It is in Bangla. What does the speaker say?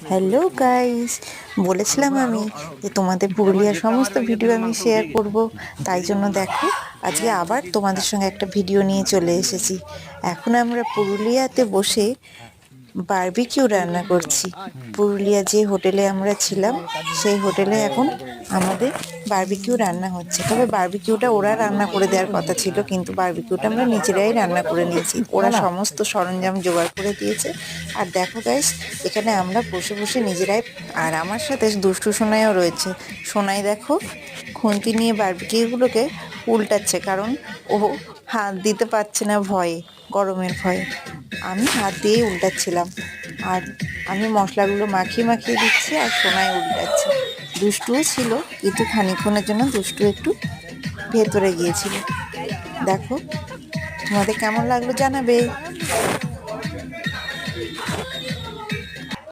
হ্যালো গাইস, বলেছিলাম আমি যে তোমাদের পুরুলিয়ার সমস্ত ভিডিও আমি শেয়ার করব। তাই জন্য দেখো, আজকে আবার তোমাদের সঙ্গে একটা ভিডিও নিয়ে চলে এসেছি। এখন আমরা পুরুলিয়াতে বসে বারবিকিউ রান্না করছি। পুরুলিয়া যে হোটেলে আমরা ছিলাম সেই হোটেলে এখন আমাদের বারবিকিউ রান্না হচ্ছে। তবে বারবিকিউটা ওরা রান্না করে দেওয়ার কথা ছিল, কিন্তু বারবিকিউটা আমরা নিজেরাই রান্না করে নিয়েছি। ওরা সমস্ত সরঞ্জাম জোগাড় করে দিয়েছে। আর দেখো গাইস, এখানে আমরা বসে বসে নিজেরাই, আর আমার সাথে দুষ্টু সোনাইও রয়েছে। সোনাই দেখো খুন্তি নিয়ে বারবিকিউগুলোকে উল্টাচ্ছে, কারণ ও হাত দিতে পারছে না ভয়ে, গরমের ভয়ে। আমি হাত দিয়েই উল্টাচ্ছিলাম, আর আমি মশলাগুলো মাখিয়ে মাখিয়ে দিচ্ছি আর সোনাই উল্টাচ্ছে। দুষ্টুও ছিল, কিন্তু খানিকক্ষণের জন্য দুষ্টু একটু ভেতরে গিয়েছিল। দেখো, তোমাদের কেমন লাগলো জানাবে।